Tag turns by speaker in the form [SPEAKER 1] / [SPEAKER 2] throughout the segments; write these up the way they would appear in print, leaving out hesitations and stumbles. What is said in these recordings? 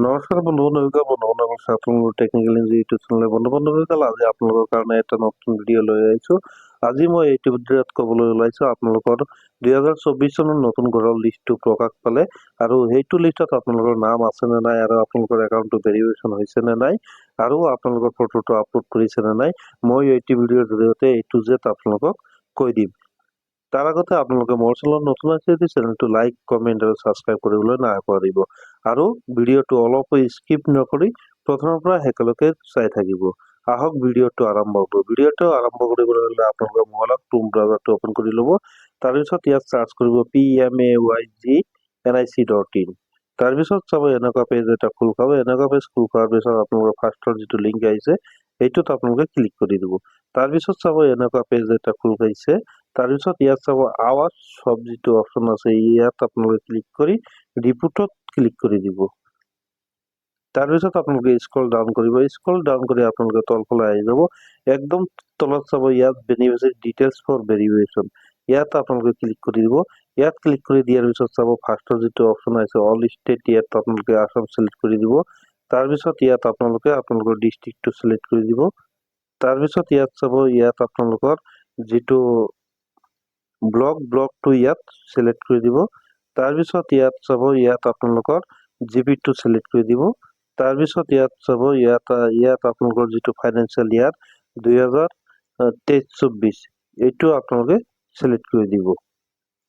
[SPEAKER 1] নমস্কাৰ বন্ধু আপোনালোকৰ টেকনিকেল ইউটিউব চেনেলে বন্ধুসকল, আজি আপোনালোকৰ কাৰণে এটা নতুন ভিডিঅ' লৈ আহিছো। আজি মই এইটো ভিডিঅ'ত ক'বলৈ ওলাইছো আপোনালোকৰ 2024 চনৰ নতুন ঘৰৰ লিষ্টটো প্ৰকাশ পালে আৰু সেইটো লিষ্টত আপোনালোকৰ নাম আছে নে নাই আৰু আপোনালোকৰ একাউণ্টটো ভেৰিফিকেশ্যন হৈছে নে নাই আৰু আপোনালোকৰ ফটোটো আপলোড কৰিছে নে নাই, মই এইটো ভিডিঅ'ৰ জৰিয়তে A to Z আপোনালোকক কৈ দিম। তাৰ আগতে আপোনালোকে মোৰ চেনেলত নতুন আছে যদি চেনেলটো লাইক, কমেণ্ট আৰু ছাবস্ক্ৰাইব কৰিবলৈ নাপাহৰিব আৰু ভিডিঅ'টো অলপ স্কিপ নকৰি প্ৰথমৰ পৰা শেষলৈকে চাই থাকিব। আহক ভিডিঅ'টো আৰম্ভ কৰোঁ। ভিডিঅ'টো আৰম্ভ কৰিবলৈ হ'লে আপোনালোকে মোবাইলত ক্ৰোম ব্ৰাউজাৰটো ওপেন কৰি ল'ব। তাৰপিছত ইয়াত চাৰ্চ কৰিব PMAYGNIC.in। তাৰপিছত চাব এনেকুৱা পেজ এটা খোল খাব। এনেকুৱা পেজ খোল খোৱাৰ পিছত আপোনালোকৰ ফাৰ্ষ্টৰ যিটো লিংক আহিছে সেইটোত আপোনালোকে ক্লিক কৰি দিব। তাৰপিছত চাব এনেকুৱা পেজ এটা খোল খাইছে। তাৰপিছত ইয়াত চাব আৱাজ সব যিটো অপশ্যন আছে ইয়াত আপোনালোকে ক্লিক কৰি ৰিপোৰ্টত ক্লিক কৰি দিব। তাৰপিছত আপোনালোকে স্ক্ৰল ডাউন কৰিব। স্ক্ৰল ডাউন কৰি আপোনালোকে তলফালে আহি যাব। একদম তলত চাব ইয়াত বেনিফিচিয়াৰী ডিটেইলছ ফৰ ভেৰিফিকেশ্যন, ইয়াত আপোনালোকে ক্লিক কৰি দিব। ইয়াত ক্লিক কৰি দিয়াৰ পিছত চাব ফাৰ্ষ্টৰ যিটো অপশ্যন আছে অল ষ্টেট, ইয়াত আপোনালোকে আসাম চিলেক্ট কৰি দিব। তাৰপিছত ইয়াত আপোনালোকে আপোনালোকৰ ডিষ্ট্ৰিক্টটো চিলেক্ট কৰি দিব। তাৰপিছত ইয়াত চাব ইয়াত আপোনালোকৰ যিটো ব্লকটো ইয়াত চিলেক্ট কৰি দিব। তাৰপিছত ইয়াত চাব ইয়াত আপোনালোকৰ জিপিটো চিলেক্ট কৰি দিব। তাৰপিছত ইয়াত চাব ইয়াত আপোনালোকৰ যিটো ফাইনেন্সিয়েল ইয়াৰ 2023-24 এইটো আপোনালোকে চিলেক্ট কৰি দিব।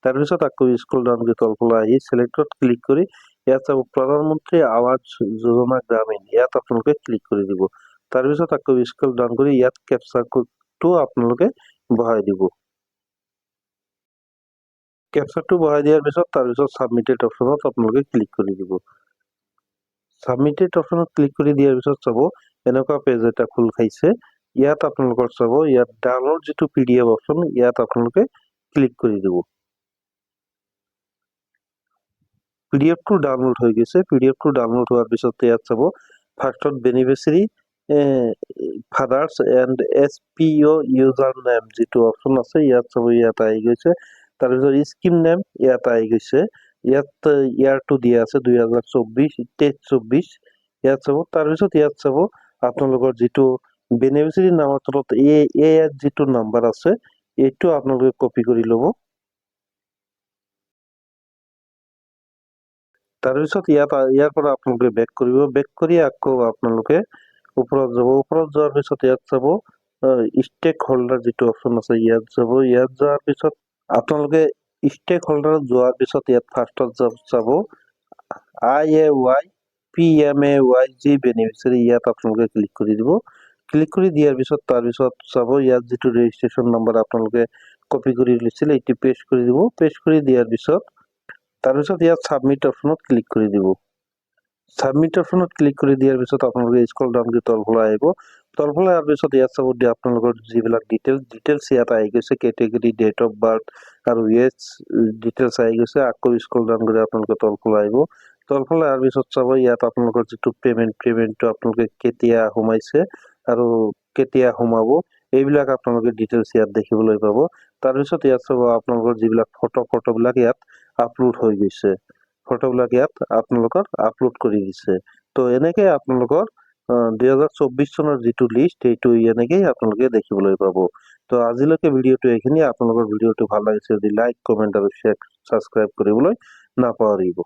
[SPEAKER 1] তাৰপিছত আকৌ স্ক্ৰল ডাউন কৰি তলফালে আহি চিলেক্টত ক্লিক কৰি ইয়াত চাব প্ৰধানমন্ত্ৰী আৱাস যোজনা গ্ৰামীণ, ইয়াত আপোনালোকে ক্লিক কৰি দিব। তাৰপিছত আকৌ স্ক্ৰল ডাউন কৰি ইয়াত কেপচা কোডটো আপোনালোকে বহাই দিব। কেপচাটো বহাই দিয়াৰ পিছত তাৰপিছত সাবমিটেড অপশ্যনত আপোনালোকে ক্লিক কৰি দিব। সাবমিটেড অপশ্যনত ক্লিক কৰি দিয়াৰ পিছত চাব এনেকুৱা পেজ এটা খোল খাইছে। ইয়াত আপোনালোকৰ চাব ইয়াত ডাউনলোড যিটো PDF অপশ্যন ইয়াত আপোনালোকে ক্লিক কৰি দিব। PDFটো ডাউনলোড হৈ গৈছে। PDFটো ডাউনলোড হোৱাৰ পিছত ইয়াত চাব ফাৰ্ষ্টত beneficiary father's and SPO user name যিটো অপশ্যন আছে ইয়াত চাব ইয়াত আহি গৈছে। তাৰপিছত স্কিম নেম ইয়াত আহি গৈছে। ইয়াত ইয়াৰটো দিয়া আছে 2023-24 ইয়াত চাব। তাৰপিছত ইয়াত চাব আপোনালোকৰ যিটো বেনিফিচিয়াৰী নামৰ তলত ইয়াত যিটো নাম্বাৰ আছে এইটো আপোনালোকে কপি কৰি ল'ব। তাৰপিছত ইয়াৰ পৰা আপোনালোকে বেক কৰিব। বেক কৰি আকৌ আপোনালোকে ওপৰত যাব। ওপৰত যোৱাৰ পিছত ইয়াত চাব ষ্টেক হোল্ডাৰ যিটো অপশ্যন আছে ইয়াত যাব। ইয়াত যোৱাৰ পিছত আপোনালোকে ষ্টেক হোল্ডাৰত যোৱাৰ পিছত ইয়াত ফাৰ্ষ্টত চাব IAY PMAYG বেনিফিচিয়াৰী, ইয়াত আপোনালোকে ক্লিক কৰি দিব। ক্লিক কৰি দিয়াৰ পিছত তাৰপিছত চাব ইয়াত যিটো ৰেজিষ্ট্ৰেশ্যন নাম্বাৰ আপোনালোকে কপি কৰি লৈছিলে এইটো পেষ্ট কৰি দিব। পেষ্ট কৰি দিয়াৰ পিছত তাৰপিছত ইয়াত সাবমিট অপশ্যনত ক্লিক কৰি দিব। সাবমিট অপশ্যনত ক্লিক কৰি দিয়াৰ পিছত আপোনালোকে স্ক্ৰল ডাউন কৰি তলফালে আহিব। তলফালে অহাৰ পিছত ইয়াত চাব আপোনালোকৰ যিবিলাক ডিটেইলছ ইয়াত আহি গৈছে, কেটেগৰী, ডেট অফ বাৰ্থ আৰু এজ ডিটেইলছ আহি গৈছে। আকৌ স্ক্ৰল ডাউন কৰি আপোনালোকে তলফালে আহিব। তলফালে অহাৰ পিছত চাব ইয়াত আপোনালোকৰ যিটো পেমেণ্টটো আপোনালোকে কেতিয়া সোমাইছে আৰু কেতিয়া সোমাব এইবিলাক আপোনালোকে ডিটেইলছ ইয়াত দেখিবলৈ পাব। তাৰপিছত ইয়াত চাব আপোনালোকৰ যিবিলাক ফটোবিলাক ইয়াত আপলোড হৈ গৈছে। ফটোবিলাক ইয়াত আপোনালোকৰ আপলোড কৰি দিছে। তো এনেকে আপোনালোকৰ 2024 চনৰ যিটো লিষ্ট এইটো এনেকেই আপোনালোকে দেখিবলৈ পাব। তো আজিলৈকে ভিডিঅ'টো এইখিনি। আপোনালোকৰ ভিডিঅ'টো ভাল লাগিছে যদি লাইক, কমেণ্ট আৰু শ্বেয়াৰ, ছাবস্ক্ৰাইব কৰিবলৈ নাপাহৰিব।